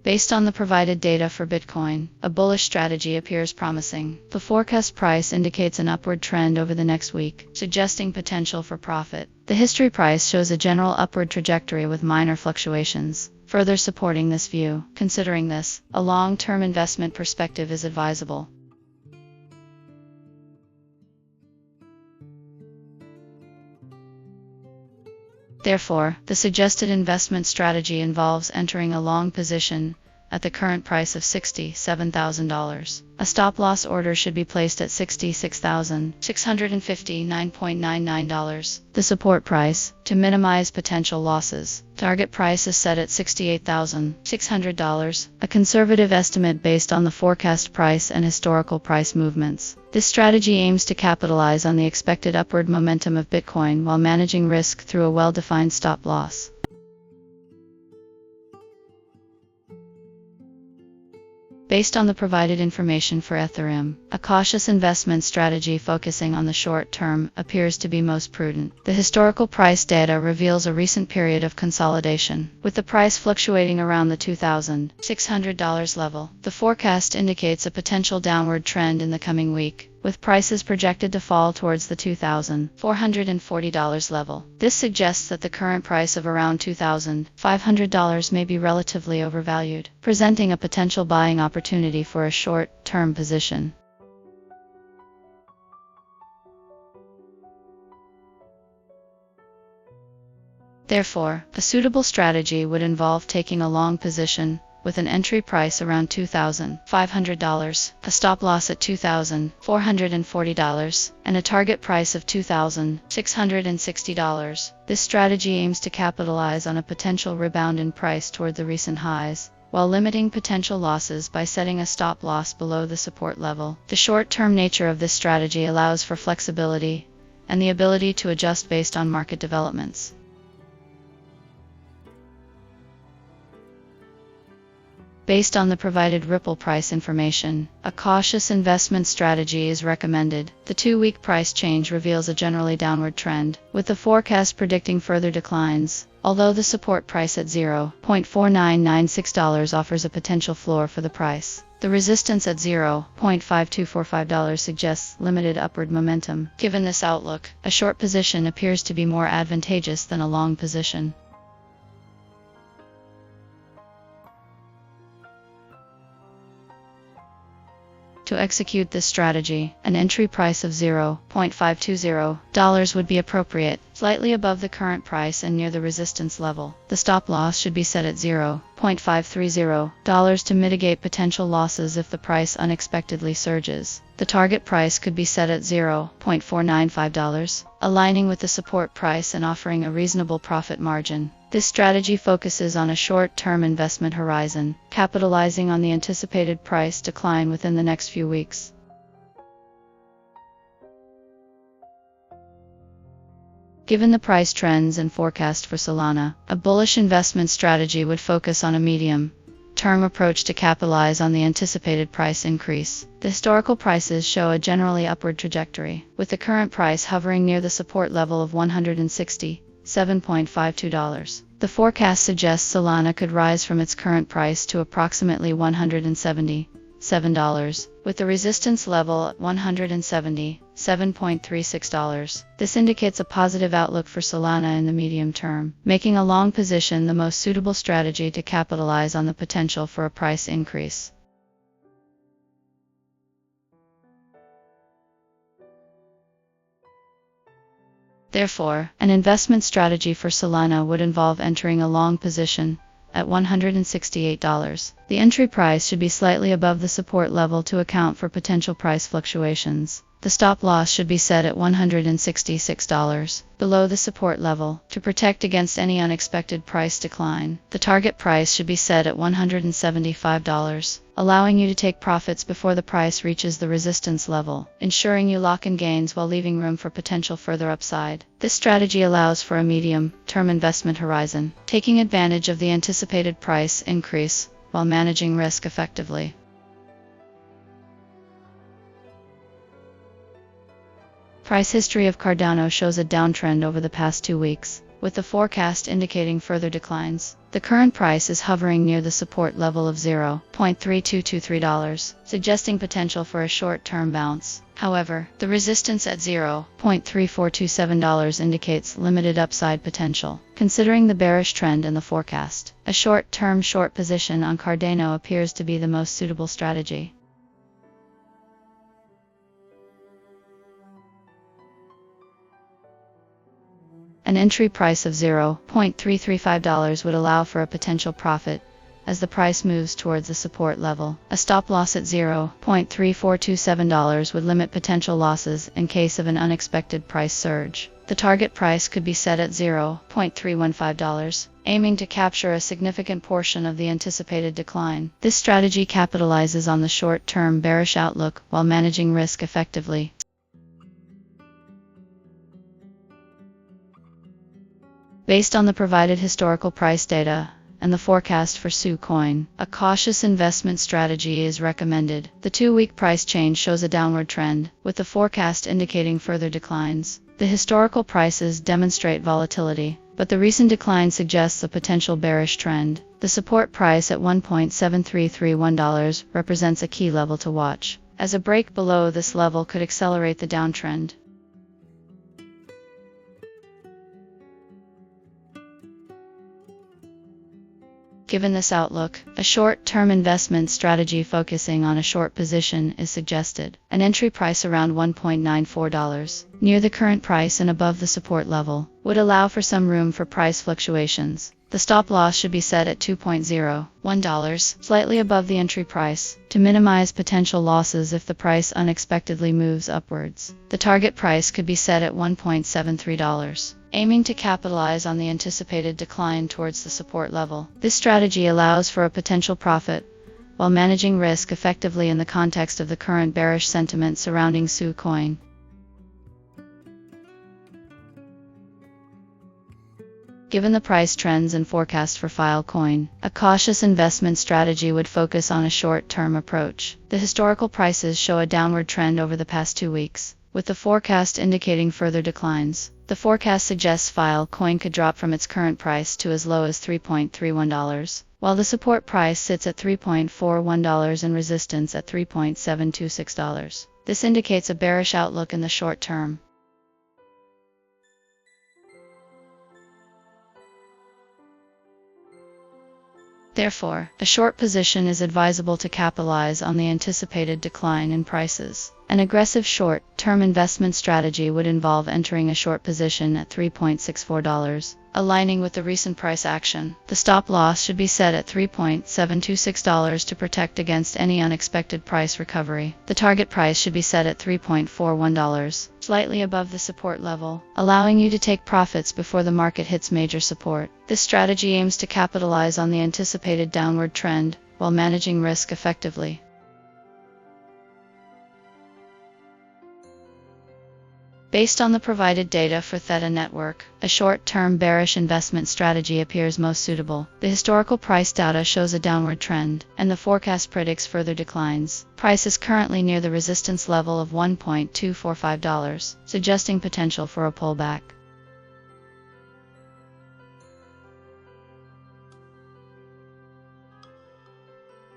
Based on the provided data for Bitcoin, a bullish strategy appears promising. The forecast price indicates an upward trend over the next week, suggesting potential for profit. The history price shows a general upward trajectory with minor fluctuations, further supporting this view. Considering this, a long-term investment perspective is advisable. Therefore, the suggested investment strategy involves entering a long position at the current price of $67,000. A stop-loss order should be placed at $66,659.99, the support price, to minimize potential losses. Target price is set at $68,600, a conservative estimate based on the forecast price and historical price movements. This strategy aims to capitalize on the expected upward momentum of Bitcoin while managing risk through a well-defined stop-loss. Based on the provided information for Ethereum, a cautious investment strategy focusing on the short term appears to be most prudent. The historical price data reveals a recent period of consolidation, with the price fluctuating around the $2,600 level. The forecast indicates a potential downward trend in the coming week, with prices projected to fall towards the $2,440 level. This suggests that the current price of around $2,500 may be relatively overvalued, presenting a potential buying opportunity for a short-term position. Therefore, a suitable strategy would involve taking a long position with an entry price around $2,500, a stop loss at $2,440, and a target price of $2,660. This strategy aims to capitalize on a potential rebound in price toward the recent highs, while limiting potential losses by setting a stop loss below the support level. The short-term nature of this strategy allows for flexibility and the ability to adjust based on market developments. Based on the provided Ripple price information, a cautious investment strategy is recommended. The 2-week price change reveals a generally downward trend, with the forecast predicting further declines. Although the support price at $0.4996 offers a potential floor for the price, the resistance at $0.5245 suggests limited upward momentum. Given this outlook, a short position appears to be more advantageous than a long position. To execute this strategy, an entry price of $0.520 would be appropriate, slightly above the current price and near the resistance level. The stop loss should be set at $0.530 to mitigate potential losses if the price unexpectedly surges. The target price could be set at $0.495, aligning with the support price and offering a reasonable profit margin. This strategy focuses on a short-term investment horizon, capitalizing on the anticipated price decline within the next few weeks. Given the price trends and forecast for Solana, a bullish investment strategy would focus on a medium-term approach to capitalize on the anticipated price increase. The historical prices show a generally upward trajectory, with the current price hovering near the support level of $167.52. The forecast suggests Solana could rise from its current price to approximately $177, with the resistance level at $177.36. This indicates a positive outlook for Solana in the medium term, making a long position the most suitable strategy to capitalize on the potential for a price increase. Therefore, an investment strategy for Solana would involve entering a long position at $168. The entry price should be slightly above the support level to account for potential price fluctuations. The stop loss should be set at $166, below the support level, to protect against any unexpected price decline. The target price should be set at $175, allowing you to take profits before the price reaches the resistance level, ensuring you lock in gains while leaving room for potential further upside. This strategy allows for a medium-term investment horizon, taking advantage of the anticipated price increase while managing risk effectively. Price history of Cardano shows a downtrend over the past 2 weeks, with the forecast indicating further declines. The current price is hovering near the support level of $0.3223, suggesting potential for a short-term bounce. However, the resistance at $0.3427 indicates limited upside potential. Considering the bearish trend in the forecast, a short-term short position on Cardano appears to be the most suitable strategy. An entry price of $0.335 would allow for a potential profit as the price moves towards the support level. A stop loss at $0.3427 would limit potential losses in case of an unexpected price surge. The target price could be set at $0.315, aiming to capture a significant portion of the anticipated decline. This strategy capitalizes on the short-term bearish outlook while managing risk effectively. Based on the provided historical price data and the forecast for SU coin, a cautious investment strategy is recommended. The 2-week price change shows a downward trend, with the forecast indicating further declines. The historical prices demonstrate volatility, but the recent decline suggests a potential bearish trend. The support price at $1.7331 represents a key level to watch, as a break below this level could accelerate the downtrend. Given this outlook, a short-term investment strategy focusing on a short position is suggested. An entry price around $1.94, near the current price and above the support level, would allow for some room for price fluctuations. The stop loss should be set at $2.01, slightly above the entry price, to minimize potential losses if the price unexpectedly moves upwards. The target price could be set at $1.73. Aiming to capitalize on the anticipated decline towards the support level. This strategy allows for a potential profit, while managing risk effectively in the context of the current bearish sentiment surrounding SU coin. Given the price trends and forecast for Filecoin, a cautious investment strategy would focus on a short-term approach. The historical prices show a downward trend over the past 2 weeks, with the forecast indicating further declines. The forecast suggests Filecoin could drop from its current price to as low as $3.31, while the support price sits at $3.41 and resistance at $3.726. This indicates a bearish outlook in the short term. Therefore, a short position is advisable to capitalize on the anticipated decline in prices. An aggressive short-term investment strategy would involve entering a short position at $3.64, aligning with the recent price action. The stop loss should be set at $3.726 to protect against any unexpected price recovery. The target price should be set at $3.41, slightly above the support level, allowing you to take profits before the market hits major support. This strategy aims to capitalize on the anticipated downward trend while managing risk effectively. Based on the provided data for Theta network, a short-term bearish investment strategy appears most suitable. The historical price data shows a downward trend, and the forecast predicts further declines. Price is currently near the resistance level of $1.245, suggesting potential for a pullback.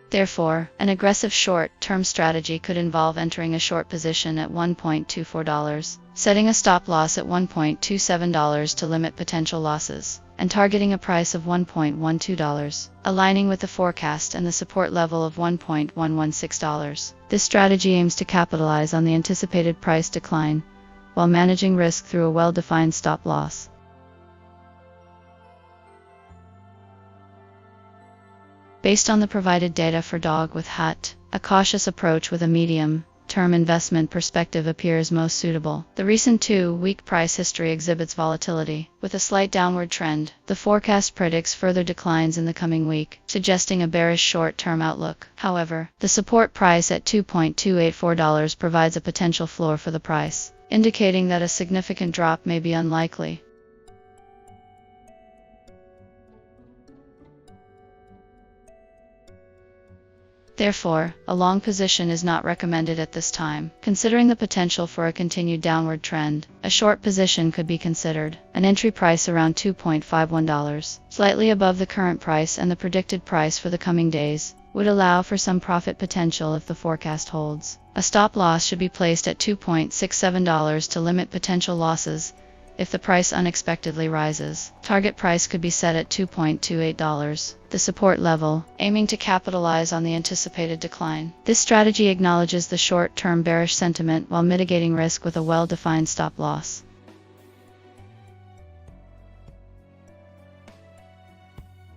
Therefore, an aggressive short-term strategy could involve entering a short position at $1.24, setting a stop loss at $1.27 to limit potential losses, and targeting a price of $1.12, aligning with the forecast and the support level of $1.116. This strategy aims to capitalize on the anticipated price decline, while managing risk through a well-defined stop loss. Based on the provided data for Dogwifhat, a cautious approach with a medium-term investment perspective appears most suitable. The recent 2-week price history exhibits volatility, with a slight downward trend. The forecast predicts further declines in the coming week, suggesting a bearish short-term outlook. However, the support price at $2.284 provides a potential floor for the price, indicating that a significant drop may be unlikely. Therefore, a long position is not recommended at this time. Considering the potential for a continued downward trend, a short position could be considered. An entry price around $2.51, slightly above the current price and the predicted price for the coming days, would allow for some profit potential if the forecast holds. A stop loss should be placed at $2.67 to limit potential losses if the price unexpectedly rises. Target price could be set at $2.28. The support level, aiming to capitalize on the anticipated decline. This strategy acknowledges the short-term bearish sentiment while mitigating risk with a well-defined stop loss.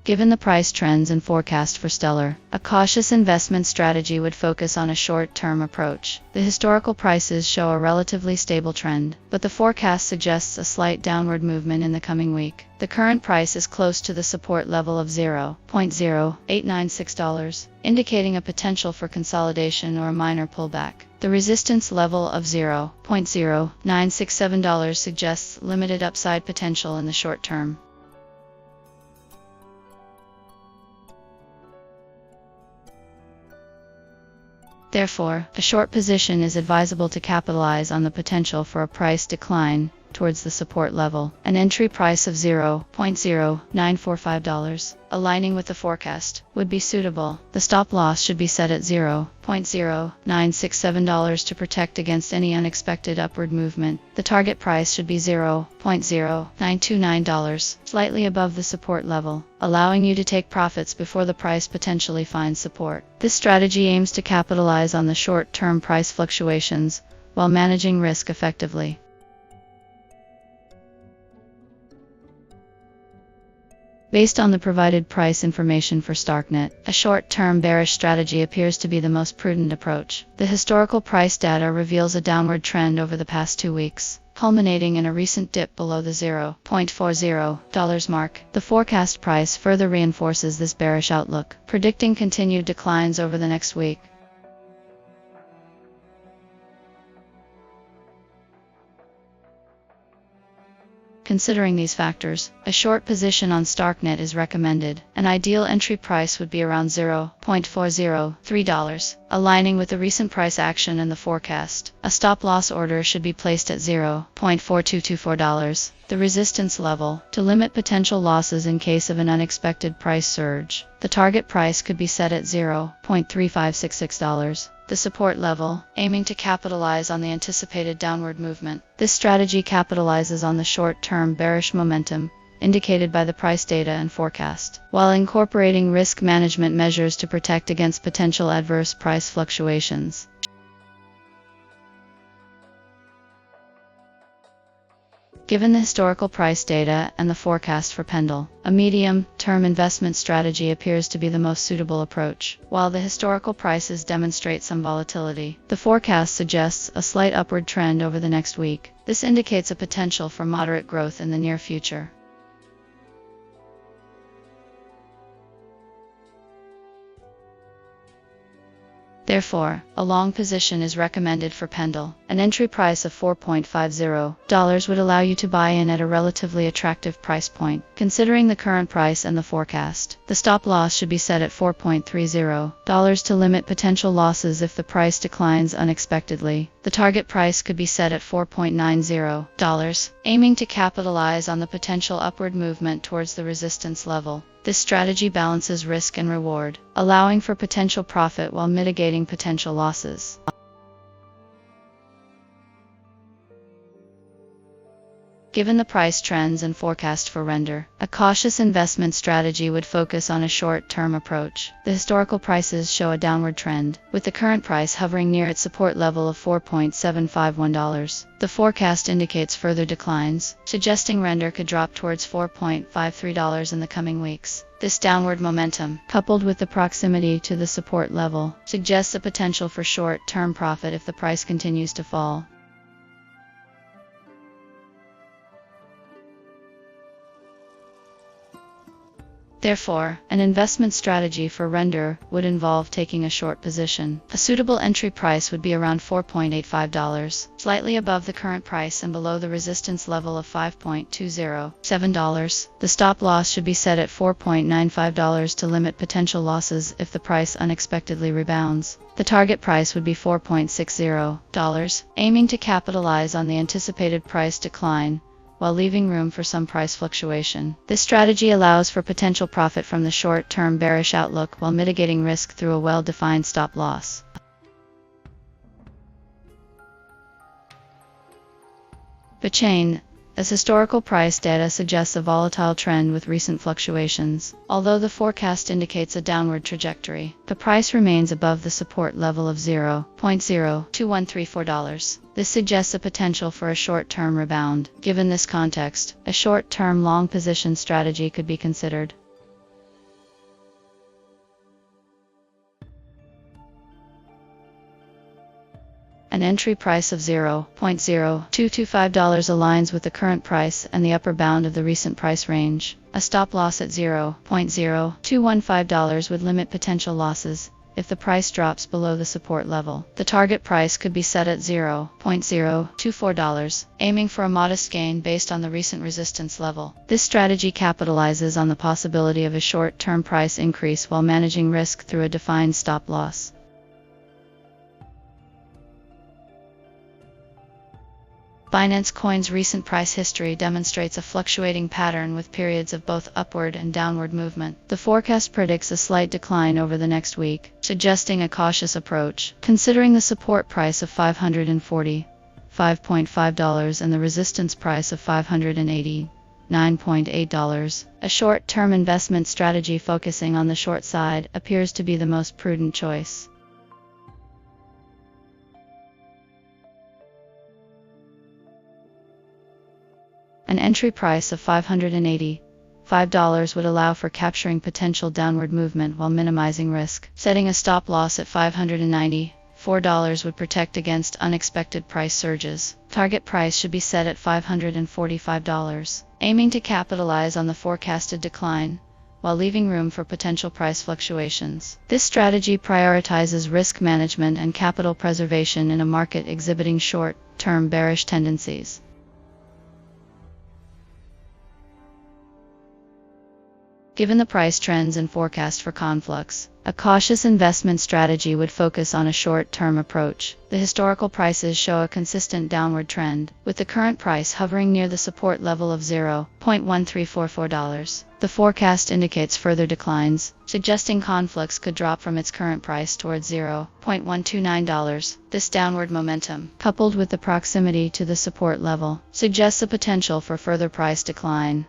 Given the price trends and forecast for Stellar, a cautious investment strategy would focus on a short-term approach. The historical prices show a relatively stable trend, but the forecast suggests a slight downward movement in the coming week. The current price is close to the support level of $0.0896, indicating a potential for consolidation or a minor pullback. The resistance level of $0.0967 suggests limited upside potential in the short term. Therefore, a short position is advisable to capitalize on the potential for a price decline towards the support level. An entry price of $0.0945, aligning with the forecast, would be suitable. The stop loss should be set at $0.0967 to protect against any unexpected upward movement. The target price should be $0.0929, slightly above the support level, allowing you to take profits before the price potentially finds support. This strategy aims to capitalize on the short-term price fluctuations while managing risk effectively. Based on the provided price information for Starknet, a short-term bearish strategy appears to be the most prudent approach. The historical price data reveals a downward trend over the past 2 weeks, culminating in a recent dip below the $0.40 mark. The forecast price further reinforces this bearish outlook, predicting continued declines over the next week. Considering these factors, a short position on Starknet is recommended. An ideal entry price would be around $0.403, aligning with the recent price action and the forecast. A stop-loss order should be placed at $0.4224, the resistance level, to limit potential losses in case of an unexpected price surge. The target price could be set at $0.3566. The support level, aiming to capitalize on the anticipated downward movement. This strategy capitalizes on the short-term bearish momentum indicated by the price data and forecast, while incorporating risk management measures to protect against potential adverse price fluctuations. Given the historical price data and the forecast for PENDLE, a medium-term investment strategy appears to be the most suitable approach. While the historical prices demonstrate some volatility, the forecast suggests a slight upward trend over the next week. This indicates a potential for moderate growth in the near future. Therefore, a long position is recommended for PENDLE. An entry price of $4.50 would allow you to buy in at a relatively attractive price point, considering the current price and the forecast. The stop loss should be set at $4.30 to limit potential losses if the price declines unexpectedly. The target price could be set at $4.90, aiming to capitalize on the potential upward movement towards the resistance level. This strategy balances risk and reward, allowing for potential profit while mitigating potential losses. Given the price trends and forecast for render, a cautious investment strategy would focus on a short-term approach. The historical prices show a downward trend, with the current price hovering near its support level of $4.751. The forecast indicates further declines, suggesting render could drop towards $4.53 in the coming weeks. This downward momentum, coupled with the proximity to the support level, suggests a potential for short-term profit if the price continues to fall. Therefore, an investment strategy for render would involve taking a short position. A suitable entry price would be around $4.85, slightly above the current price and below the resistance level of $5.207. The stop loss should be set at $4.95 to limit potential losses if the price unexpectedly rebounds. The target price would be $4.60, aiming to capitalize on the anticipated price decline while leaving room for some price fluctuation. This strategy allows for potential profit from the short-term bearish outlook while mitigating risk through a well-defined stop loss. VeChain, as historical price data suggests a volatile trend with recent fluctuations. Although the forecast indicates a downward trajectory, the price remains above the support level of $0.02134. This suggests a potential for a short-term rebound. Given this context, a short-term long position strategy could be considered. An entry price of $0.0225 aligns with the current price and the upper bound of the recent price range. A stop loss at $0.0215 would limit potential losses if the price drops below the support level. The target price could be set at $0.024, aiming for a modest gain based on the recent resistance level. This strategy capitalizes on the possibility of a short-term price increase while managing risk through a defined stop loss. Binance Coin's recent price history demonstrates a fluctuating pattern with periods of both upward and downward movement. The forecast predicts a slight decline over the next week, suggesting a cautious approach. Considering the support price of $545.5 and the resistance price of $589.8, a short-term investment strategy focusing on the short side appears to be the most prudent choice. An entry price of $585 would allow for capturing potential downward movement while minimizing risk. Setting a stop loss at $594 would protect against unexpected price surges. Target price should be set at $545, aiming to capitalize on the forecasted decline while leaving room for potential price fluctuations. This strategy prioritizes risk management and capital preservation in a market exhibiting short-term bearish tendencies. Given the price trends and forecast for Conflux, a cautious investment strategy would focus on a short-term approach. The historical prices show a consistent downward trend, with the current price hovering near the support level of $0.1344. The forecast indicates further declines, suggesting Conflux could drop from its current price towards $0.129. This downward momentum, coupled with the proximity to the support level, suggests a potential for further price decline.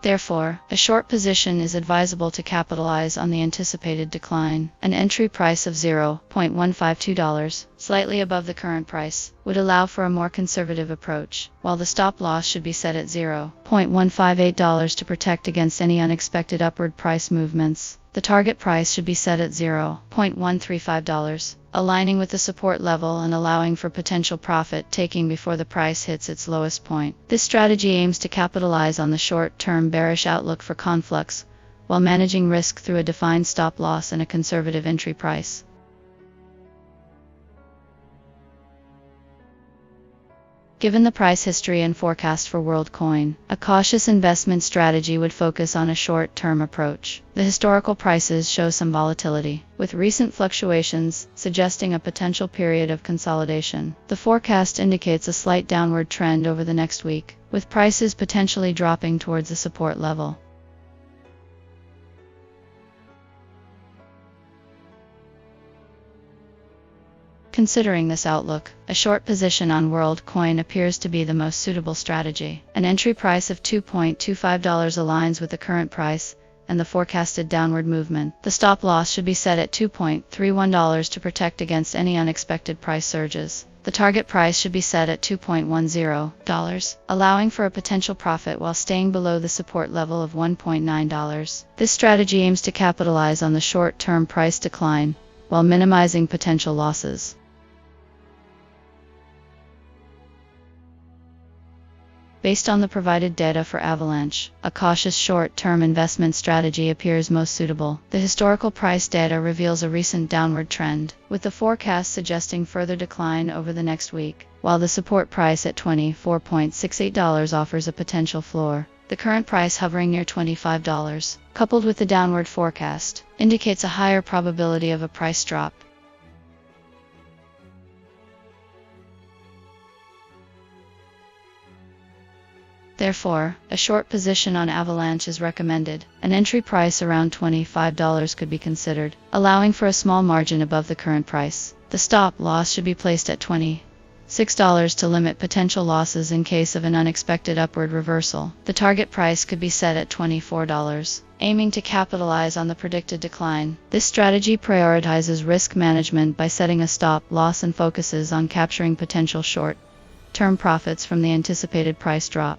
Therefore, a short position is advisable to capitalize on the anticipated decline. An entry price of $0.152, slightly above the current price, would allow for a more conservative approach, while the stop loss should be set at $0.158 to protect against any unexpected upward price movements. The target price should be set at $0.135, aligning with the support level and allowing for potential profit taking before the price hits its lowest point. This strategy aims to capitalize on the short-term bearish outlook for Conflux, while managing risk through a defined stop loss and a conservative entry price. Given the price history and forecast for Worldcoin, a cautious investment strategy would focus on a short-term approach. The historical prices show some volatility, with recent fluctuations suggesting a potential period of consolidation. The forecast indicates a slight downward trend over the next week, with prices potentially dropping towards the support level. Considering this outlook, a short position on Worldcoin appears to be the most suitable strategy. An entry price of $2.25 aligns with the current price and the forecasted downward movement. The stop loss should be set at $2.31 to protect against any unexpected price surges. The target price should be set at $2.10, allowing for a potential profit while staying below the support level of $1.9. This strategy aims to capitalize on the short-term price decline while minimizing potential losses. Based on the provided data for Avalanche, a cautious short-term investment strategy appears most suitable. The historical price data reveals a recent downward trend, with the forecast suggesting further decline over the next week, while the support price at $24.68 offers a potential floor. The current price hovering near $25, coupled with the downward forecast, indicates a higher probability of a price drop. Therefore, a short position on Avalanche is recommended. An entry price around $25 could be considered, allowing for a small margin above the current price. The stop loss should be placed at $26 to limit potential losses in case of an unexpected upward reversal. The target price could be set at $24, aiming to capitalize on the predicted decline. This strategy prioritizes risk management by setting a stop loss and focuses on capturing potential short-term profits from the anticipated price drop.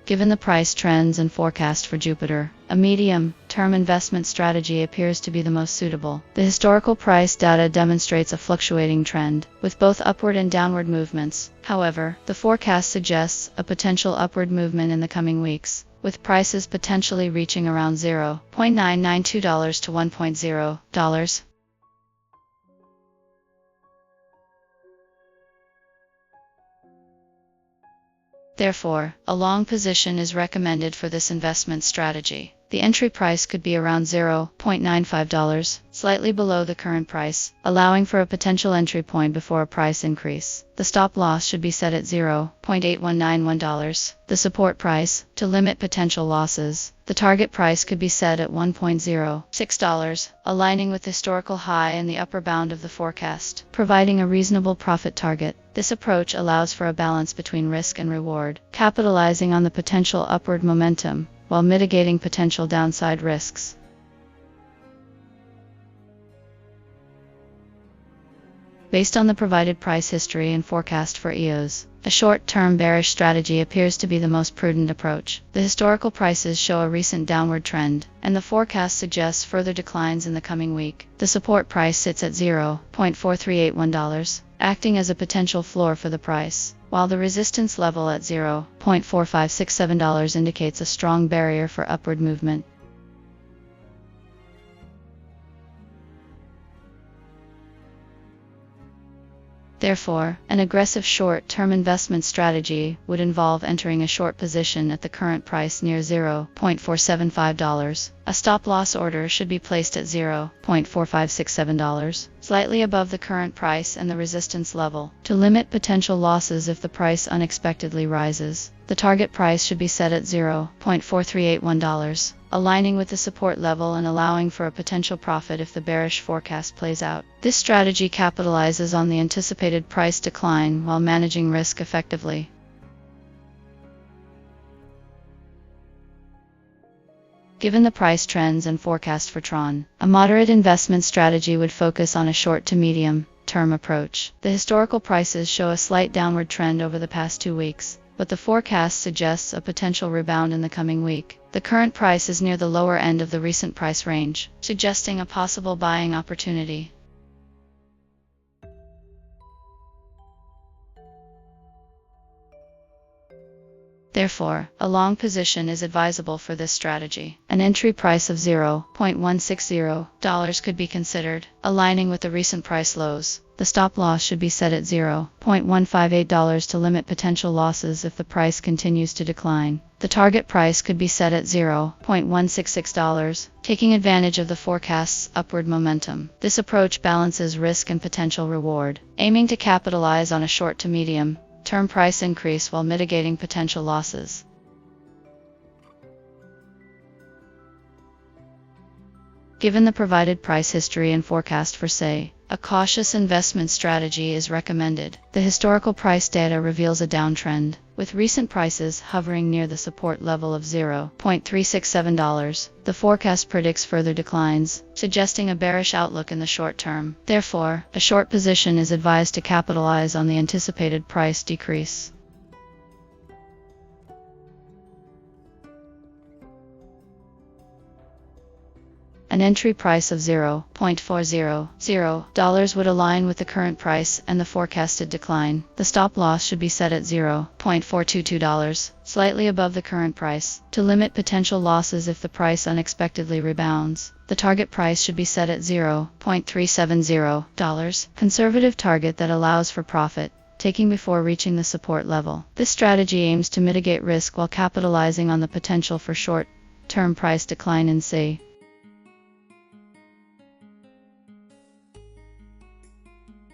Given the price trends and forecast for Jupiter, a medium-term investment strategy appears to be the most suitable. The historical price data demonstrates a fluctuating trend, with both upward and downward movements. However, the forecast suggests a potential upward movement in the coming weeks, with prices potentially reaching around $0.992 to $1.0. Therefore, a long position is recommended for this investment strategy. The entry price could be around $0.95, slightly below the current price, allowing for a potential entry point before a price increase. The stop loss should be set at $0.8191. The support price, to limit potential losses. The target price could be set at $1.06, aligning with the historical high and the upper bound of the forecast, providing a reasonable profit target. This approach allows for a balance between risk and reward, capitalizing on the potential upward momentum, while mitigating potential downside risks. Based on the provided price history and forecast for EOS, a short-term bearish strategy appears to be the most prudent approach. The historical prices show a recent downward trend, and the forecast suggests further declines in the coming week. The support price sits at $0.4381, acting as a potential floor for the price, while the resistance level at $0.4567 indicates a strong barrier for upward movement. Therefore, an aggressive short-term investment strategy would involve entering a short position at the current price near $0.475. A stop-loss order should be placed at $0.4567, slightly above the current price and the resistance level, to limit potential losses if the price unexpectedly rises. The target price should be set at $0.4381, aligning with the support level and allowing for a potential profit if the bearish forecast plays out. This strategy capitalizes on the anticipated price decline while managing risk effectively. Given the price trends and forecast for TRON, a moderate investment strategy would focus on a short to medium-term approach. The historical prices show a slight downward trend over the past 2 weeks, but the forecast suggests a potential rebound in the coming week. The current price is near the lower end of the recent price range, suggesting a possible buying opportunity. Therefore, a long position is advisable for this strategy. An entry price of $0.160 could be considered, aligning with the recent price lows. The stop loss should be set at $0.158 to limit potential losses if the price continues to decline. The target price could be set at $0.166, taking advantage of the forecast's upward momentum. This approach balances risk and potential reward, aiming to capitalize on a short to medium-term price increase while mitigating potential losses. Given the provided price history and forecast for SE, a cautious investment strategy is recommended. The historical price data reveals a downtrend, with recent prices hovering near the support level of $0.367. The forecast predicts further declines, suggesting a bearish outlook in the short term. Therefore, a short position is advised to capitalize on the anticipated price decrease. an entry price of $0.400 would align with the current price and the forecasted decline. The stop loss should be set at $0.422, slightly above the current price, to limit potential losses if the price unexpectedly rebounds. The target price should be set at $0.370, conservative target that allows for profit taking before reaching the support level. This strategy aims to mitigate risk while capitalizing on the potential for short-term price decline in SE.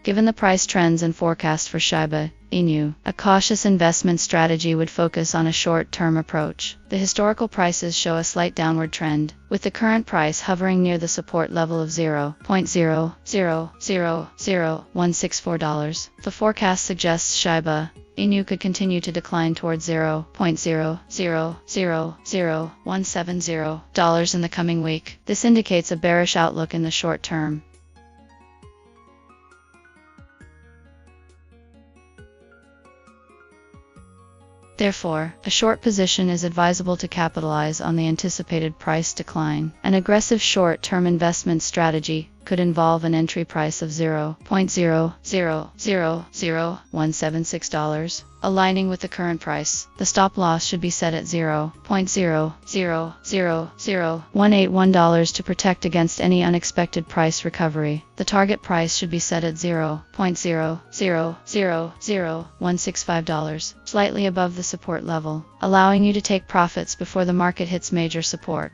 Given the price trends and forecast for Shiba Inu, a cautious investment strategy would focus on a short-term approach. The historical prices show a slight downward trend, with the current price hovering near the support level of $0.000164. The forecast suggests Shiba Inu could continue to decline towards $0.000170 in the coming week. This indicates a bearish outlook in the short term. Therefore, a short position is advisable to capitalize on the anticipated price decline. An aggressive short-term investment strategy could involve an entry price of $0.000176, aligning with the current price. The stop loss should be set at $0.000181 to protect against any unexpected price recovery. The target price should be set at $0.000165, slightly above the support level, allowing you to take profits before the market hits major support.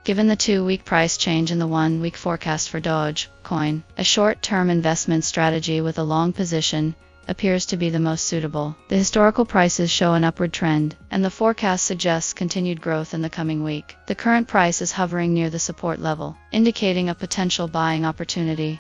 Given the 2-week price change and the 1-week forecast for Dogecoin, a short-term investment strategy with a long position appears to be the most suitable. The historical prices show an upward trend, and the forecast suggests continued growth in the coming week. The current price is hovering near the support level, indicating a potential buying opportunity.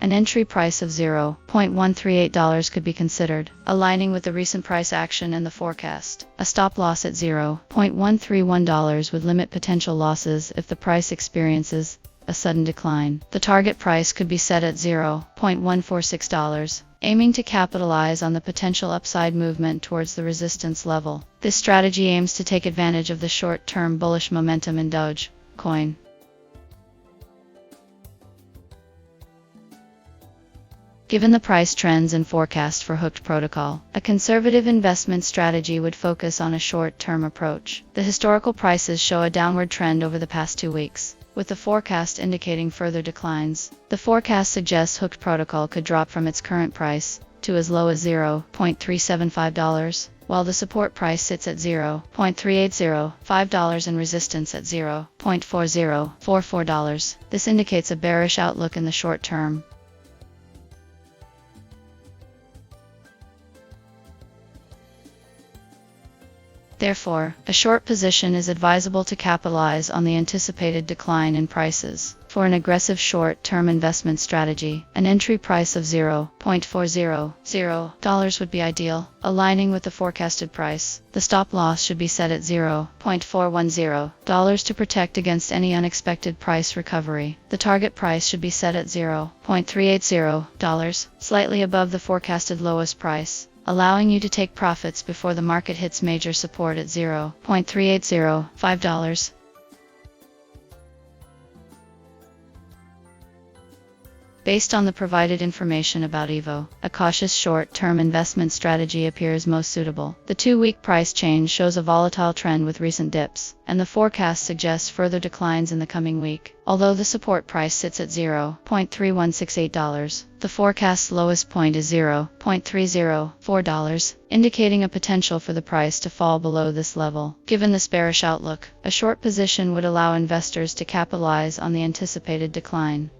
An entry price of $0.138 could be considered, aligning with the recent price action and the forecast. A stop loss at $0.131 would limit potential losses if the price experiences a sudden decline. The target price could be set at $0.146, aiming to capitalize on the potential upside movement towards the resistance level. This strategy aims to take advantage of the short-term bullish momentum in Dogecoin. Given the price trends and forecast for Hooked Protocol, a conservative investment strategy would focus on a short-term approach. The historical prices show a downward trend over the past 2 weeks, with the forecast indicating further declines. The forecast suggests Hooked Protocol could drop from its current price to as low as $0.375, while the support price sits at $0.3805 and resistance at $0.4044. This indicates a bearish outlook in the short term. Therefore, a short position is advisable to capitalize on the anticipated decline in prices. For an aggressive short-term investment strategy, an entry price of $0.400 would be ideal, aligning with the forecasted price. The stop loss should be set at $0.410 to protect against any unexpected price recovery. The target price should be set at $0.380, slightly above the forecasted lowest price, allowing you to take profits before the market hits major support at $0.3805. Based on the provided information about Aevo, a cautious short-term investment strategy appears most suitable. The 2-week price change shows a volatile trend with recent dips, and the forecast suggests further declines in the coming week. Although the support price sits at $0.3168, the forecast's lowest point is $0.304, indicating a potential for the price to fall below this level. Given this bearish outlook, a short position would allow investors to capitalize on the anticipated decline.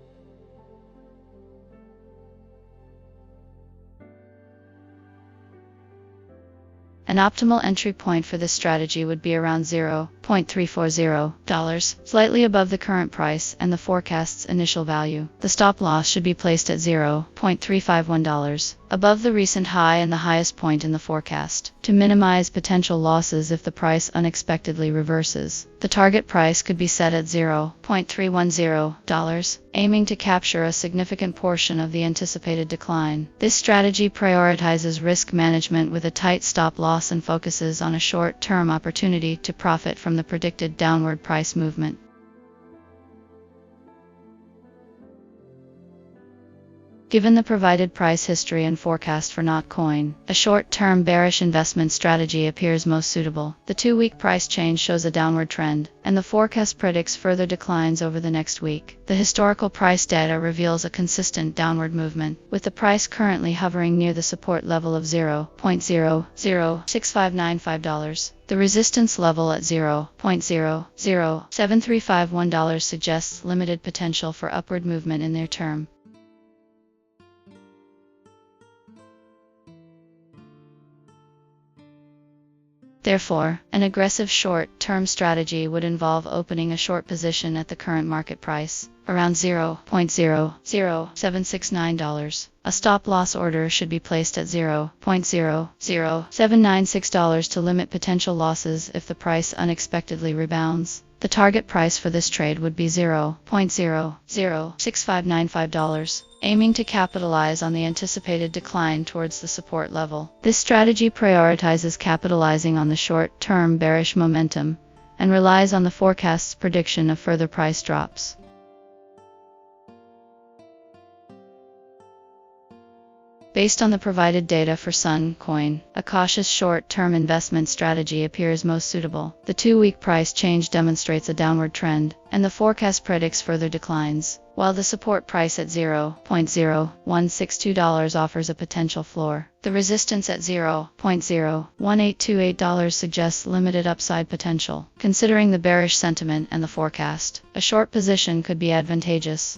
An optimal entry point for this strategy would be around $0.4 $0.340, slightly above the current price and the forecast's initial value. The stop loss should be placed at $0.351, above the recent high and the highest point in the forecast, to minimize potential losses if the price unexpectedly reverses. The target price could be set at $0.310, aiming to capture a significant portion of the anticipated decline. This strategy prioritizes risk management with a tight stop loss and focuses on a short-term opportunity to profit from the predicted downward price movement. Given the provided price history and forecast for Coin, a short-term bearish investment strategy appears most suitable. The 2-week price change shows a downward trend, and the forecast predicts further declines over the next week. The historical price data reveals a consistent downward movement, with the price currently hovering near the support level of $0.006595. The resistance level at $0.007351 suggests limited potential for upward movement in their term. Therefore, an aggressive short-term strategy would involve opening a short position at the current market price, around $0.00769. A stop-loss order should be placed at $0.00796 to limit potential losses if the price unexpectedly rebounds. The target price for this trade would be $0.006595, aiming to capitalize on the anticipated decline towards the support level. This strategy prioritizes capitalizing on the short-term bearish momentum and relies on the forecast's prediction of further price drops. Based on the provided data for Coin, a cautious short-term investment strategy appears most suitable. The 2-week price change demonstrates a downward trend, and the forecast predicts further declines, while the support price at $0.0162 offers a potential floor. The resistance at $0.01828 suggests limited upside potential. Considering the bearish sentiment and the forecast, a short position could be advantageous.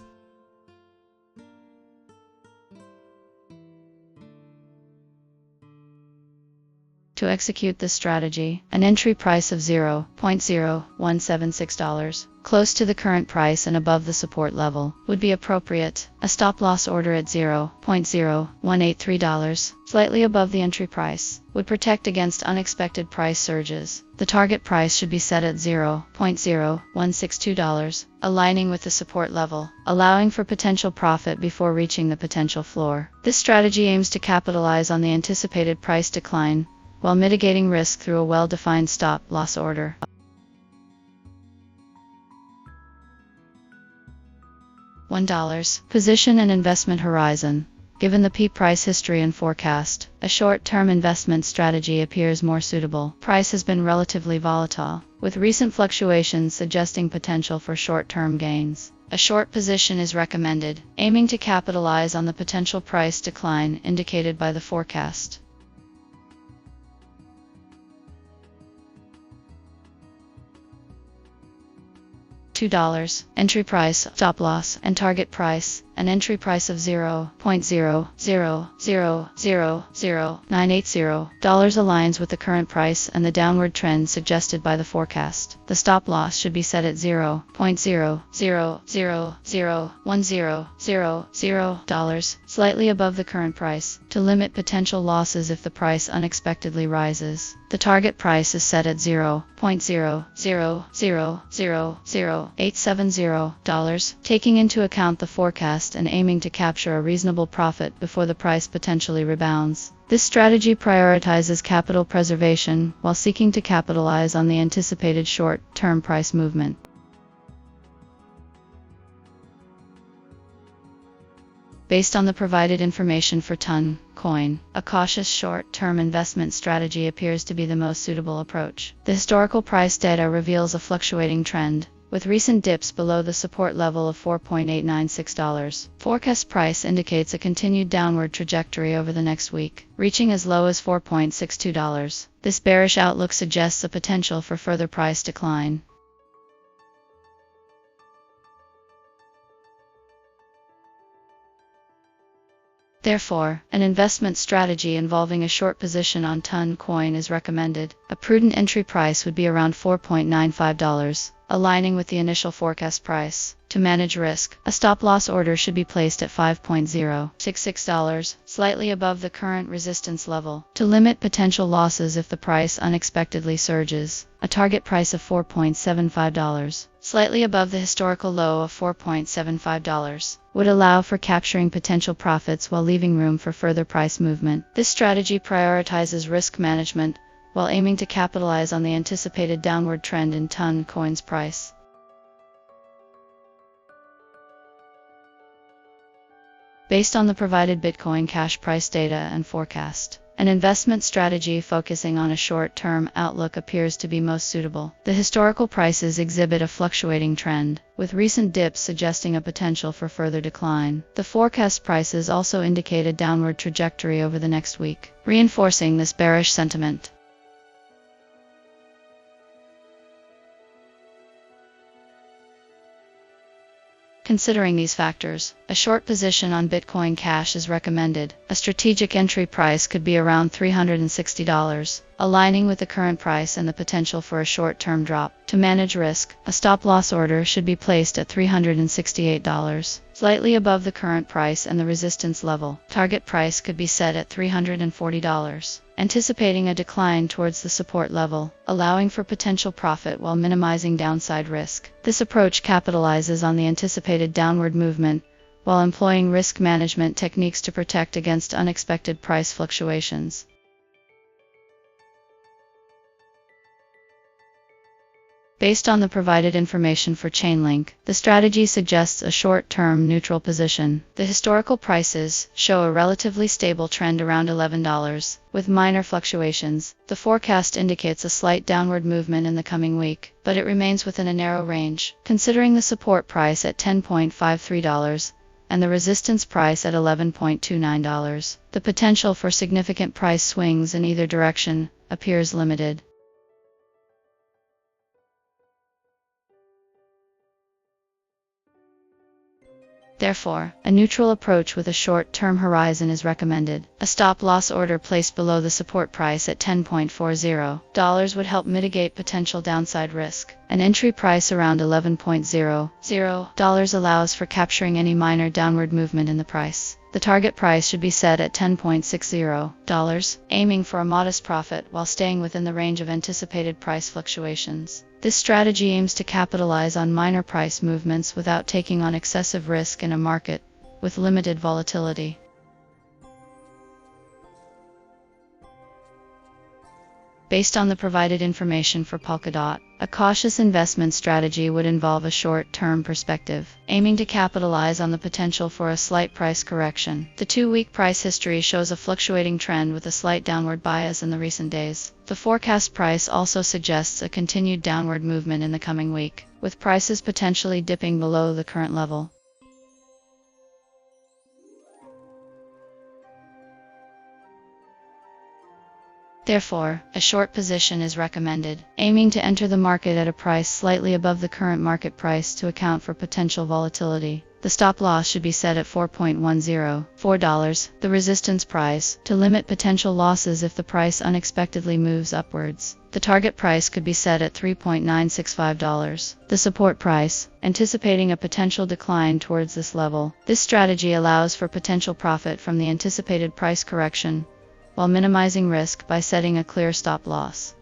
To execute this strategy, an entry price of $0.0176, close to the current price and above the support level, would be appropriate. A stop-loss order at $0.0183, slightly above the entry price, would protect against unexpected price surges. The target price should be set at $0.0162, aligning with the support level, allowing for potential profit before reaching the potential floor. This strategy aims to capitalize on the anticipated price decline, while mitigating risk through a well-defined stop-loss order. $1. Position and investment horizon. Given the price history and forecast, a short-term investment strategy appears more suitable. Price has been relatively volatile, with recent fluctuations suggesting potential for short-term gains. A short position is recommended, aiming to capitalize on the potential price decline indicated by the forecast. $2. Entry price, stop loss, and target price. An entry price of $0.00000980 aligns with the current price and the downward trend suggested by the forecast. The stop loss should be set at $0.00001000, slightly above the current price, to limit potential losses if the price unexpectedly rises. The target price is set at $0.00000870, taking into account the forecast and aiming to capture a reasonable profit before the price potentially rebounds. This strategy prioritizes capital preservation while seeking to capitalize on the anticipated short-term price movement. Based on the provided information for Coin, a cautious short-term investment strategy appears to be the most suitable approach. The historical price data reveals a fluctuating trend, with recent dips below the support level of $4.896. Forecast price indicates a continued downward trajectory over the next week, reaching as low as $4.62. This bearish outlook suggests a potential for further price decline. Therefore, an investment strategy involving a short position on TRON coin is recommended. A prudent entry price would be around $4.95, aligning with the initial forecast price. To manage risk, a stop-loss order should be placed at $5.066, slightly above the current resistance level. To limit potential losses if the price unexpectedly surges, a target price of $4.75, slightly above the historical low of $4.75, would allow for capturing potential profits while leaving room for further price movement. This strategy prioritizes risk management while aiming to capitalize on the anticipated downward trend in TRON coin's price. Based on the provided Bitcoin cash price data and forecast, an investment strategy focusing on a short-term outlook appears to be most suitable. The historical prices exhibit a fluctuating trend, with recent dips suggesting a potential for further decline. The forecast prices also indicate a downward trajectory over the next week, reinforcing this bearish sentiment. Considering these factors, a short position on Bitcoin Cash is recommended. A strategic entry price could be around $360, aligning with the current price and the potential for a short-term drop. To manage risk, a stop-loss order should be placed at $368, slightly above the current price and the resistance level. Target price could be set at $340, anticipating a decline towards the support level, allowing for potential profit while minimizing downside risk. This approach capitalizes on the anticipated downward movement while employing risk management techniques to protect against unexpected price fluctuations. Based on the provided information for Chainlink, the strategy suggests a short-term neutral position. The historical prices show a relatively stable trend around $11, with minor fluctuations. The forecast indicates a slight downward movement in the coming week, but it remains within a narrow range. Considering the support price at $10.53 and the resistance price at $11.29, the potential for significant price swings in either direction appears limited. Therefore, a neutral approach with a short-term horizon is recommended. A stop-loss order placed below the support price at $10.40 would help mitigate potential downside risk. An entry price around $11.00 allows for capturing any minor downward movement in the price. The target price should be set at $10.60, aiming for a modest profit while staying within the range of anticipated price fluctuations. This strategy aims to capitalize on minor price movements without taking on excessive risk in a market with limited volatility. Based on the provided information for Polkadot, a cautious investment strategy would involve a short-term perspective, aiming to capitalize on the potential for a slight price correction. The 2-week price history shows a fluctuating trend with a slight downward bias in the recent days. The forecast price also suggests a continued downward movement in the coming week, with prices potentially dipping below the current level. Therefore, a short position is recommended, aiming to enter the market at a price slightly above the current market price to account for potential volatility. The stop loss should be set at $4.104, the resistance price, to limit potential losses if the price unexpectedly moves upwards. The target price could be set at $3.965, the support price, anticipating a potential decline towards this level. This strategy allows for potential profit from the anticipated price correction, while minimizing risk by setting a clear stop loss.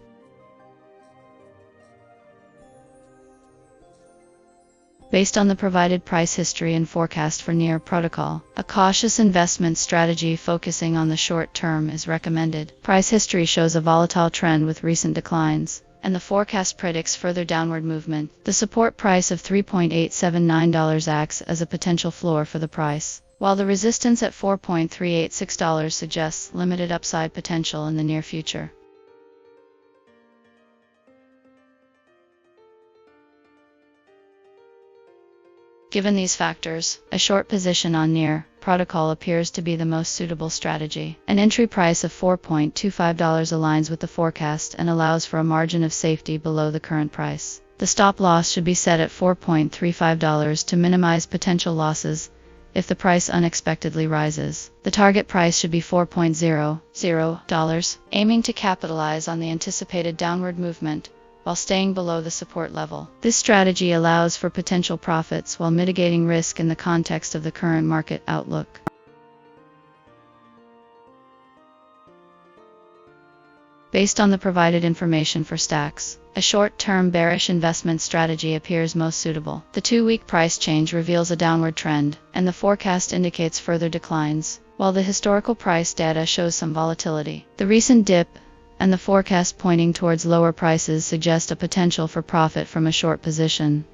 Based on the provided price history and forecast for Near protocol, a cautious investment strategy focusing on the short term is recommended. Price history shows a volatile trend with recent declines, and the forecast predicts further downward movement. The support price of $3.879 acts as a potential floor for the price, while the resistance at $4.386 suggests limited upside potential in the near future. Given these factors, a short position on Near protocol appears to be the most suitable strategy. An entry price of $4.25 aligns with the forecast and allows for a margin of safety below the current price. The stop loss should be set at $4.35 to minimize potential losses if the price unexpectedly rises. The target price should be $4.00, aiming to capitalize on the anticipated downward movement while staying below the support level. This strategy allows for potential profits while mitigating risk in the context of the current market outlook. Based on the provided information for stacks, a short-term bearish investment strategy appears most suitable. The 2-week price change reveals a downward trend, and the forecast indicates further declines, while the historical price data shows some volatility. The recent dip and the forecast pointing towards lower prices suggest a potential for profit from a short position.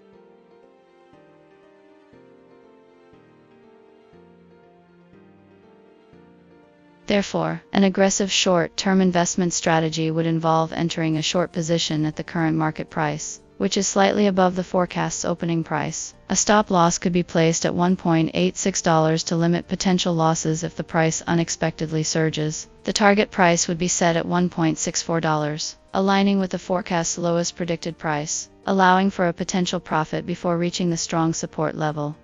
Therefore, an aggressive short-term investment strategy would involve entering a short position at the current market price, which is slightly above the forecast's opening price. A stop loss could be placed at $1.86 to limit potential losses if the price unexpectedly surges. The target price would be set at $1.64, aligning with the forecast's lowest predicted price, allowing for a potential profit before reaching the strong support level.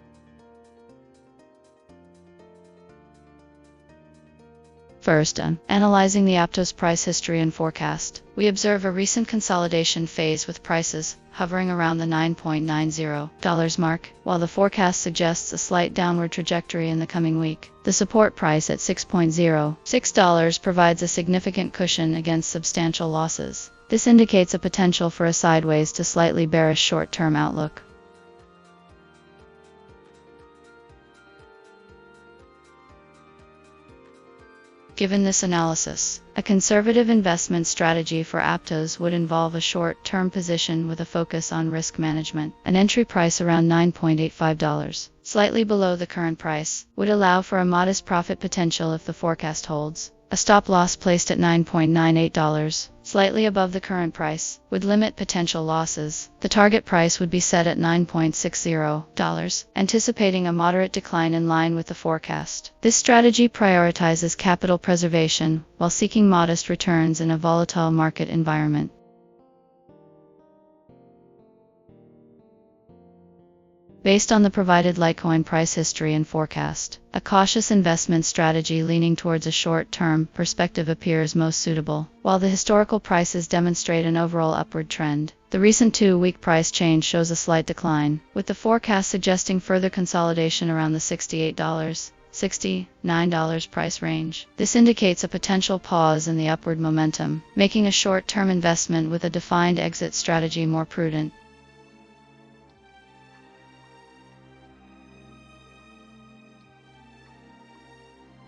First, analyzing the Aptos price history and forecast, we observe a recent consolidation phase with prices hovering around the $9.90 mark, while the forecast suggests a slight downward trajectory in the coming week. The support price at $6.06 provides a significant cushion against substantial losses. This indicates a potential for a sideways to slightly bearish short-term outlook. Given this analysis, a conservative investment strategy for Aptos would involve a short-term position with a focus on risk management. An entry price around $9.85, slightly below the current price, would allow for a modest profit potential if the forecast holds. A stop loss placed at $9.98, slightly above the current price, would limit potential losses. The target price would be set at $9.60, anticipating a moderate decline in line with the forecast. This strategy prioritizes capital preservation while seeking modest returns in a volatile market environment. Based on the provided Litecoin price history and forecast, a cautious investment strategy leaning towards a short-term perspective appears most suitable. While the historical prices demonstrate an overall upward trend, the recent 2-week price change shows a slight decline, with the forecast suggesting further consolidation around the $68–$69 price range. This indicates a potential pause in the upward momentum, making a short-term investment with a defined exit strategy more prudent.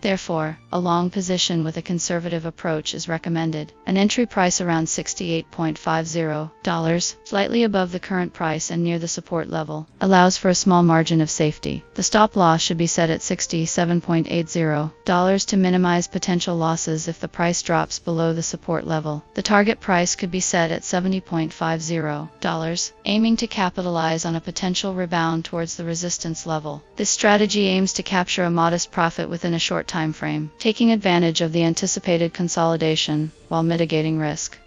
Therefore, a long position with a conservative approach is recommended. An entry price around $68.50, slightly above the current price and near the support level, allows for a small margin of safety. The stop loss should be set at $67.80 to minimize potential losses if the price drops below the support level. The target price could be set at $70.50, aiming to capitalize on a potential rebound towards the resistance level. This strategy aims to capture a modest profit within a short time frame, taking advantage of the anticipated consolidation while mitigating risk.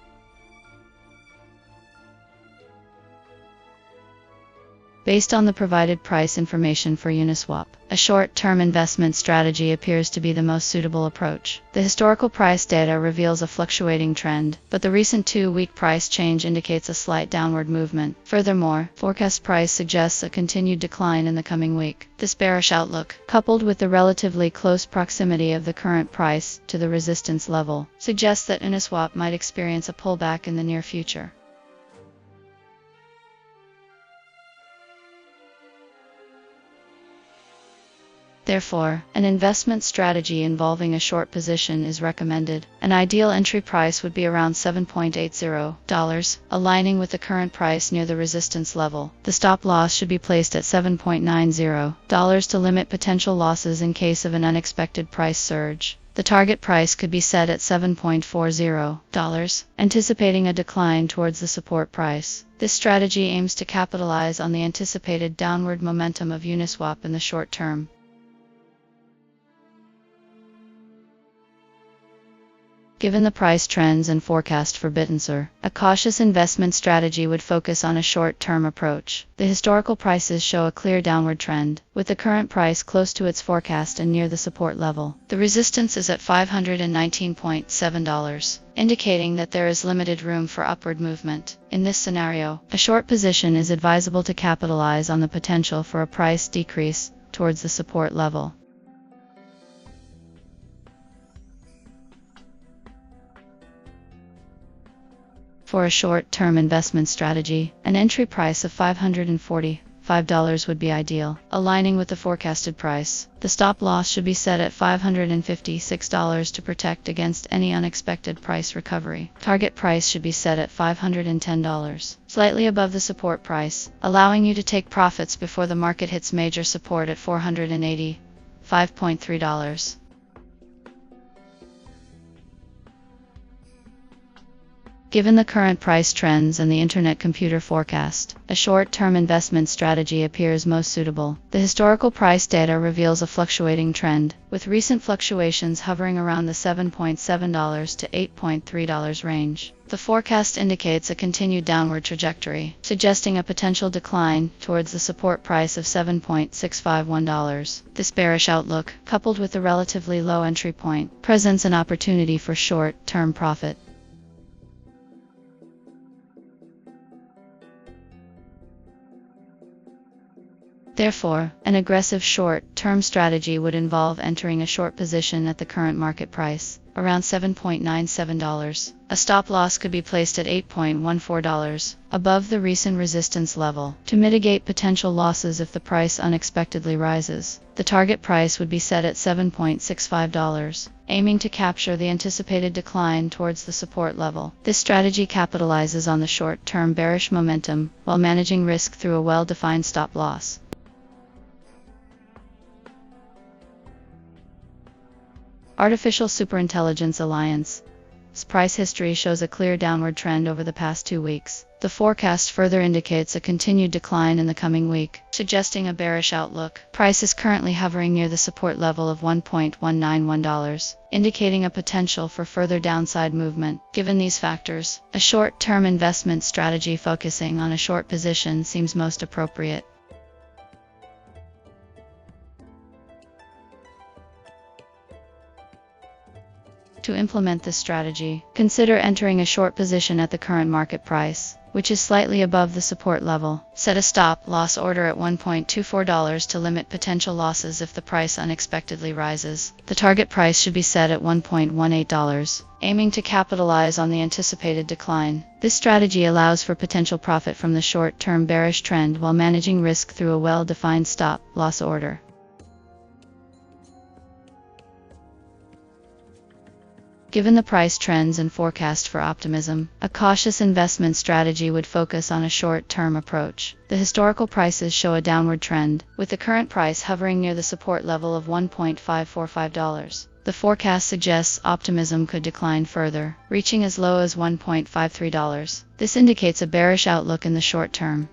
Based on the provided price information for Uniswap, a short-term investment strategy appears to be the most suitable approach. The historical price data reveals a fluctuating trend, but the recent 2-week price change indicates a slight downward movement. Furthermore, forecast price suggests a continued decline in the coming week. This bearish outlook, coupled with the relatively close proximity of the current price to the resistance level, suggests that Uniswap might experience a pullback in the near future. Therefore, an investment strategy involving a short position is recommended. An ideal entry price would be around $7.80, aligning with the current price near the resistance level. The stop loss should be placed at $7.90 to limit potential losses in case of an unexpected price surge. The target price could be set at $7.40, anticipating a decline towards the support price. This strategy aims to capitalize on the anticipated downward momentum of Uniswap in the short term. Given the price trends and forecast for Bittensor, a cautious investment strategy would focus on a short-term approach. The historical prices show a clear downward trend, with the current price close to its forecast and near the support level. The resistance is at $519.7, indicating that there is limited room for upward movement. In this scenario, a short position is advisable to capitalize on the potential for a price decrease towards the support level. For a short-term investment strategy, an entry price of $545 would be ideal, aligning with the forecasted price. The stop loss should be set at $556 to protect against any unexpected price recovery. Target price should be set at $510, slightly above the support price, allowing you to take profits before the market hits major support at $485.3. Given the current price trends and the Internet Computer forecast, a short-term investment strategy appears most suitable. The historical price data reveals a fluctuating trend, with recent fluctuations hovering around the $7.7 to $8.3 range. The forecast indicates a continued downward trajectory, suggesting a potential decline towards the support price of $7.651. This bearish outlook, coupled with the relatively low entry point, presents an opportunity for short-term profit. Therefore, an aggressive short-term strategy would involve entering a short position at the current market price, around $7.97. A stop loss could be placed at $8.14, above the recent resistance level, to mitigate potential losses if the price unexpectedly rises. The target price would be set at $7.65, aiming to capture the anticipated decline towards the support level. This strategy capitalizes on the short-term bearish momentum, while managing risk through a well-defined stop loss. Artificial Superintelligence Alliance. Its price history shows a clear downward trend over the past 2 weeks. The forecast further indicates a continued decline in the coming week, suggesting a bearish outlook. Price is currently hovering near the support level of $1.191, indicating a potential for further downside movement. Given these factors, a short-term investment strategy focusing on a short position seems most appropriate. To implement this strategy, consider entering a short position at the current market price, which is slightly above the support level. Set a stop-loss order at $1.24 to limit potential losses if the price unexpectedly rises. The target price should be set at $1.18, aiming to capitalize on the anticipated decline. This strategy allows for potential profit from the short-term bearish trend while managing risk through a well-defined stop-loss order. Given the price trends and forecast for Optimism, a cautious investment strategy would focus on a short-term approach. The historical prices show a downward trend, with the current price hovering near the support level of $1.545. The forecast suggests Optimism could decline further, reaching as low as $1.53. This indicates a bearish outlook in the short term.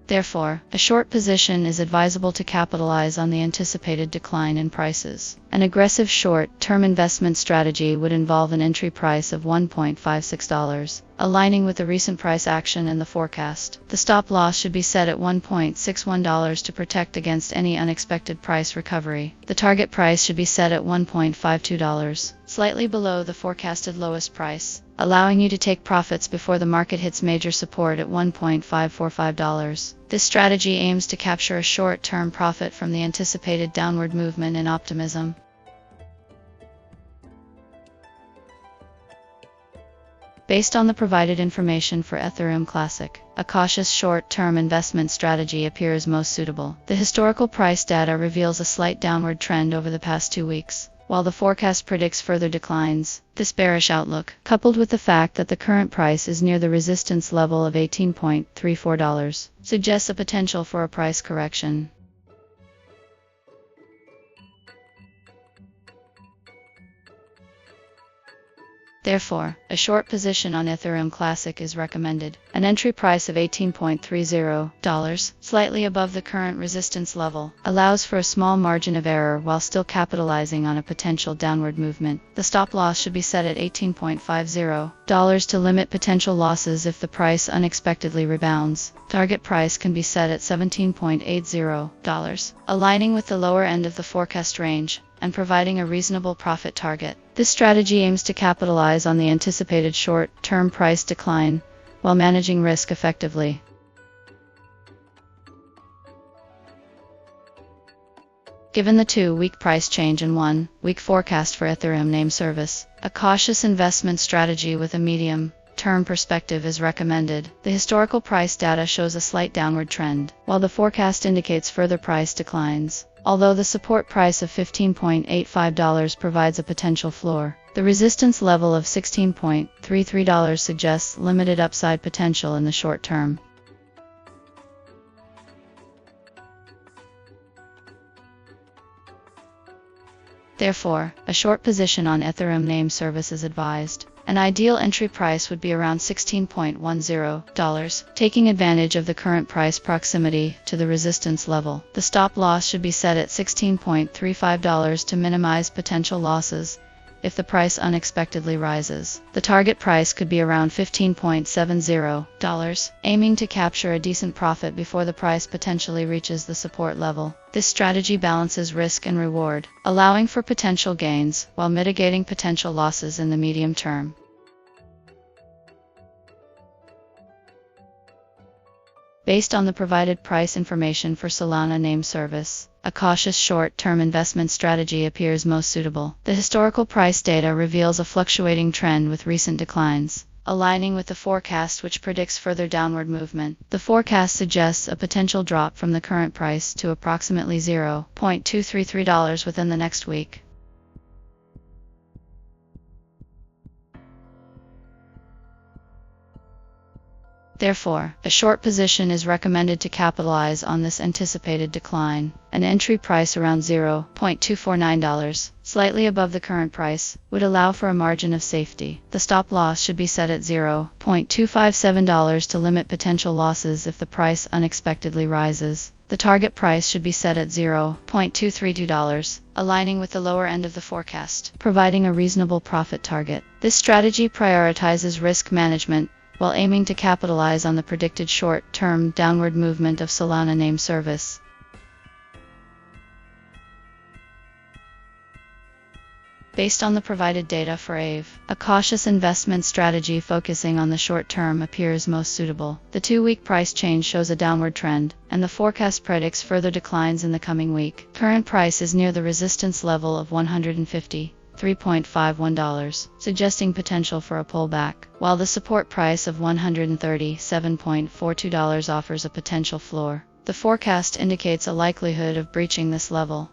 Therefore, a short position is advisable to capitalize on the anticipated decline in prices. An aggressive short-term investment strategy would involve an entry price of $1.56, aligning with the recent price action and the forecast. The stop loss should be set at $1.61 to protect against any unexpected price recovery. The target price should be set at $1.52, slightly below the forecasted lowest price, allowing you to take profits before the market hits major support at $1.545. This strategy aims to capture a short-term profit from the anticipated downward movement in Optimism. Based on the provided information for Ethereum Classic, a cautious short-term investment strategy appears most suitable. The historical price data reveals a slight downward trend over the past 2 weeks, while the forecast predicts further declines. This bearish outlook, coupled with the fact that the current price is near the resistance level of $18.34, suggests a potential for a price correction. Therefore, a short position on Ethereum Classic is recommended. An entry price of $18.30, slightly above the current resistance level, allows for a small margin of error while still capitalizing on a potential downward movement. The stop loss should be set at $18.50 to limit potential losses if the price unexpectedly rebounds. Target price can be set at $17.80, aligning with the lower end of the forecast range and providing a reasonable profit target. This strategy aims to capitalize on the anticipated short-term price decline while managing risk effectively. Given the 2-week price change and 1-week forecast for Ethereum name service, a cautious investment strategy with a medium-term perspective is recommended. The historical price data shows a slight downward trend, while the forecast indicates further price declines. Although the support price of $15.85 provides a potential floor, the resistance level of $16.33 suggests limited upside potential in the short term. Therefore, a short position on Ethereum name service is advised. An ideal entry price would be around $16.10, taking advantage of the current price proximity to the resistance level. The stop loss should be set at $16.35 to minimize potential losses if the price unexpectedly rises. The target price could be around $15.70, aiming to capture a decent profit before the price potentially reaches the support level. This strategy balances risk and reward, allowing for potential gains while mitigating potential losses in the medium term. Based on the provided price information for Solana name service, a cautious short-term investment strategy appears most suitable. The historical price data reveals a fluctuating trend with recent declines, aligning with the forecast which predicts further downward movement. The forecast suggests a potential drop from the current price to approximately $0.233 within the next week. Therefore, a short position is recommended to capitalize on this anticipated decline. An entry price around $0.249, slightly above the current price, would allow for a margin of safety. The stop loss should be set at $0.257 to limit potential losses if the price unexpectedly rises. The target price should be set at $0.232, aligning with the lower end of the forecast, providing a reasonable profit target. This strategy prioritizes risk management while aiming to capitalize on the predicted short-term downward movement of Solana name service. Based on the provided data for Aave, a cautious investment strategy focusing on the short term appears most suitable. The 2-week price change shows a downward trend, and the forecast predicts further declines in the coming week. Current price is near the resistance level of $153.51, suggesting potential for a pullback, while the support price of $137.42 offers a potential floor. The forecast indicates a likelihood of breaching this level.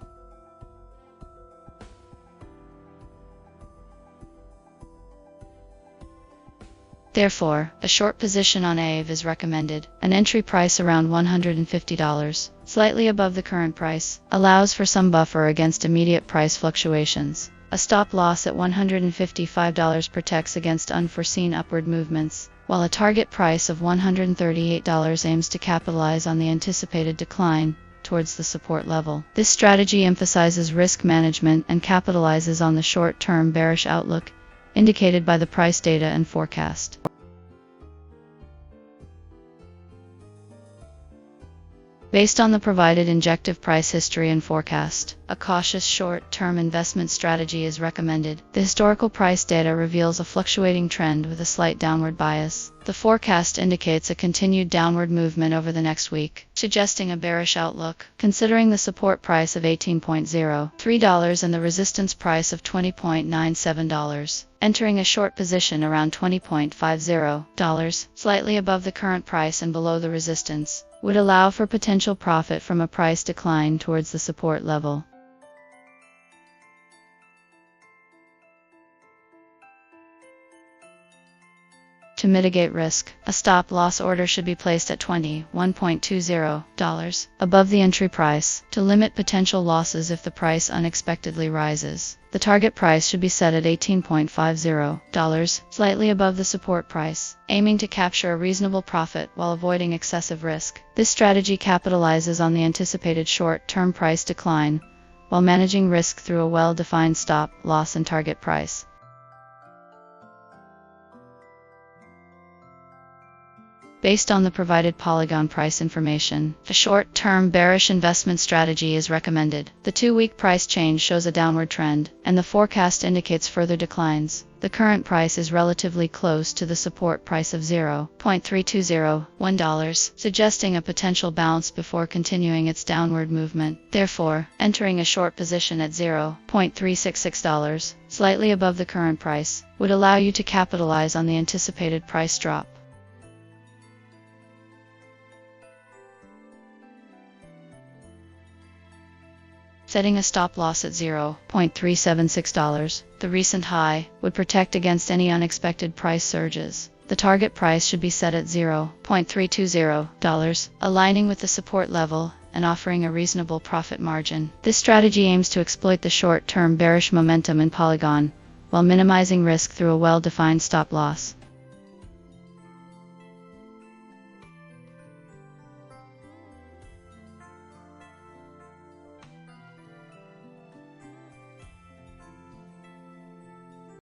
Therefore, a short position on Aave is recommended. An entry price around $150, slightly above the current price, allows for some buffer against immediate price fluctuations. A stop loss at $155 protects against unforeseen upward movements, while a target price of $138 aims to capitalize on the anticipated decline towards the support level. This strategy emphasizes risk management and capitalizes on the short-term bearish outlook indicated by the price data and forecast. Based on the provided injective price history and forecast, a cautious short-term investment strategy is recommended. The historical price data reveals a fluctuating trend with a slight downward bias. The forecast indicates a continued downward movement over the next week, suggesting a bearish outlook. Considering the support price of $18.03 and the resistance price of $20.97, entering a short position around $20.50, slightly above the current price and below the resistance, would allow for potential profit from a price decline towards the support level. To To mitigate risk, a stop-loss order should be placed at $21.20 above the entry price to limit potential losses if the price unexpectedly rises. The target price should be set at $18.50, slightly above the support price, aiming to capture a reasonable profit while avoiding excessive risk. This strategy capitalizes on the anticipated short-term price decline, while managing risk through a well-defined stop, loss, and target price. Based on the provided Polygon price information, a short-term bearish investment strategy is recommended. The 2-week price change shows a downward trend, and the forecast indicates further declines. The current price is relatively close to the support price of $0.3201, suggesting a potential bounce before continuing its downward movement. Therefore, entering a short position at $0.366, slightly above the current price, would allow you to capitalize on the anticipated price drop. Setting a stop-loss at $0.376, the recent high, would protect against any unexpected price surges. The target price should be set at $0.320, aligning with the support level and offering a reasonable profit margin. This strategy aims to exploit the short-term bearish momentum in Polygon, while minimizing risk through a well-defined stop-loss.